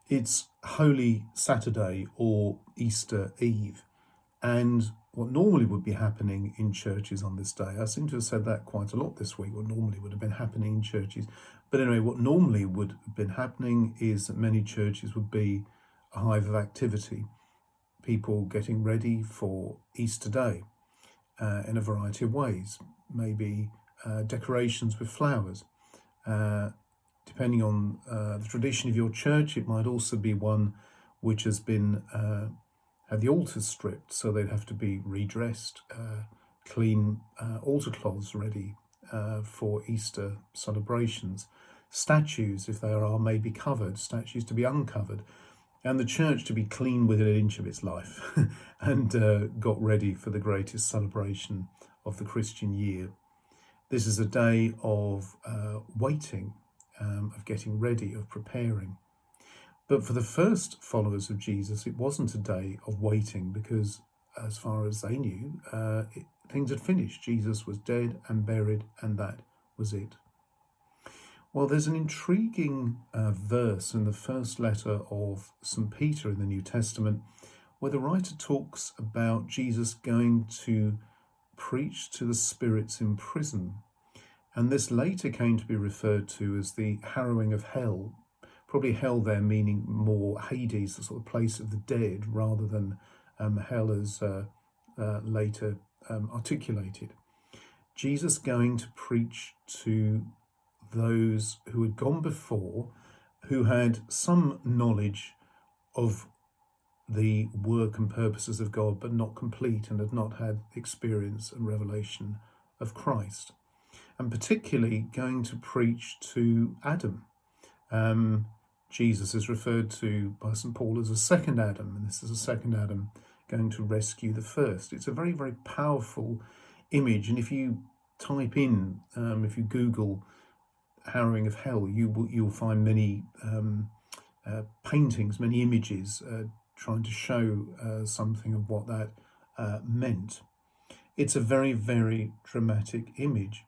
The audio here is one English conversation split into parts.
It's Holy Saturday or Easter Eve. And what normally would be happening in churches on this day, I seem to have said that quite a lot this week, what normally would have been happening in churches. But anyway, what normally would have been happening is that many churches would be a hive of activity, people getting ready for Easter Day in a variety of ways, maybe decorations with flowers. Depending on the tradition of your church, it might also be one which has been had the altars stripped, so they'd have to be redressed, clean altar cloths ready for Easter celebrations. Statues, if there are, may be covered, statues to be uncovered, and the church to be clean within an inch of its life and got ready for the greatest celebration of the Christian year. This is a day of waiting, of getting ready, of preparing. But for the first followers of Jesus, it wasn't a day of waiting because, as far as they knew, things had finished. Jesus was dead and buried, and that was it. Well, there's an intriguing verse in the first letter of St. Peter in the New Testament where the writer talks about Jesus going to preach to the spirits in prison. And this later came to be referred to as the harrowing of hell. Probably hell there meaning more Hades, the sort of place of the dead, rather than hell as later articulated. Jesus going to preach to those who had gone before, who had some knowledge of the work and purposes of God, but not complete, and had not had experience and revelation of Christ. And particularly going to preach to Adam. Jesus is referred to by St. Paul as a second Adam, and this is a second Adam going to rescue the first. It's a very, very powerful image, and if you type in, if you Google harrowing of hell, you'll find many paintings, many images trying to show something of what that meant. It's a very, very dramatic image.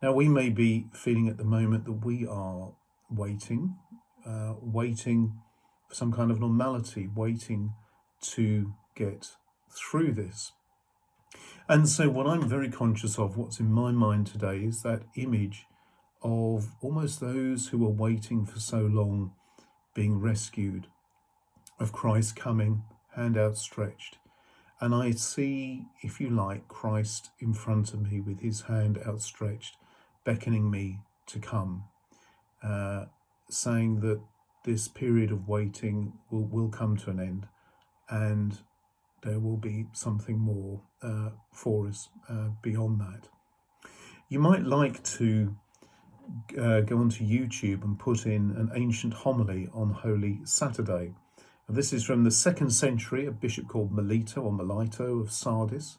Now, we may be feeling at the moment that we are waiting for some kind of normality, waiting to get through this. And so what I'm very conscious of, what's in my mind today, is that image of almost those who are waiting for so long being rescued, of Christ coming, hand outstretched. And I see, if you like, Christ in front of me with his hand outstretched, beckoning me to come, saying that this period of waiting will come to an end, and there will be something more for us beyond that. You might like to go onto YouTube and put in an ancient homily on Holy Saturday. This is from the 2nd century, a bishop called Melito or Melito of Sardis.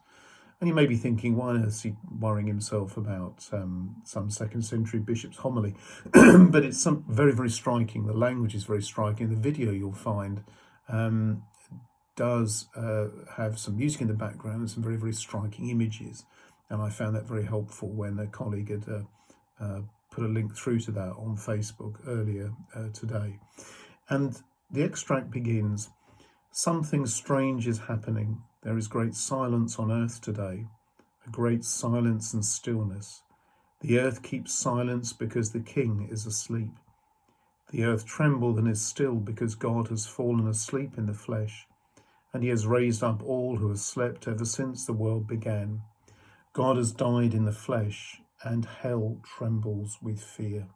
And you may be thinking, why on earth is he worrying himself about some 2nd century bishop's homily? But it's very, very striking. The language is very striking. The video you'll find does have some music in the background and some very, very striking images. And I found that very helpful when a colleague had put a link through to that on Facebook earlier today. And the extract begins, "Something strange is happening. There is great silence on earth today, a great silence and stillness. The earth keeps silence because the king is asleep. The earth trembles and is still because God has fallen asleep in the flesh, and he has raised up all who have slept ever since the world began. God has died in the flesh, and hell trembles with fear."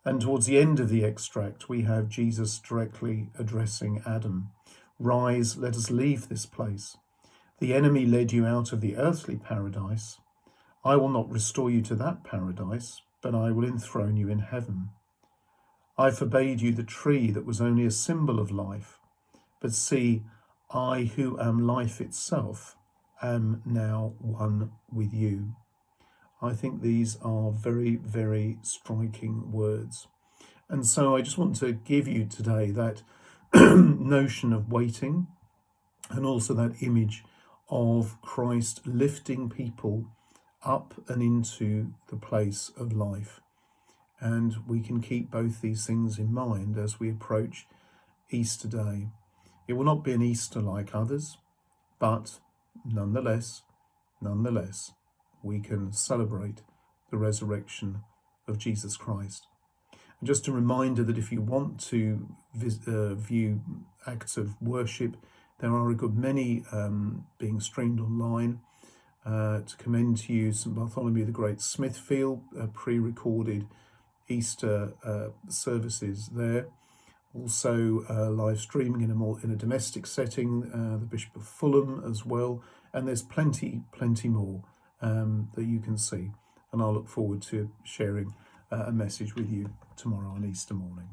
And towards the end of the extract, we have Jesus directly addressing Adam. "Rise, let us leave this place. The enemy led you out of the earthly paradise. I will not restore you to that paradise, but I will enthrone you in heaven. I forbade you the tree that was only a symbol of life, but see, I who am life itself am now one with you." I think these are very, very striking words. And so I just want to give you today that notion of waiting, and also that image of Christ lifting people up and into the place of life. And we can keep both these things in mind as we approach Easter Day. It will not be an Easter like others, but nonetheless, we can celebrate the resurrection of Jesus Christ. And just a reminder that if you want to view acts of worship, there are a good many being streamed online. To commend to you St Bartholomew the Great Smithfield, pre-recorded Easter services there. Also live streaming in a domestic setting, the Bishop of Fulham as well, and there's plenty more that you can see, and I'll look forward to sharing a message with you tomorrow on Easter morning.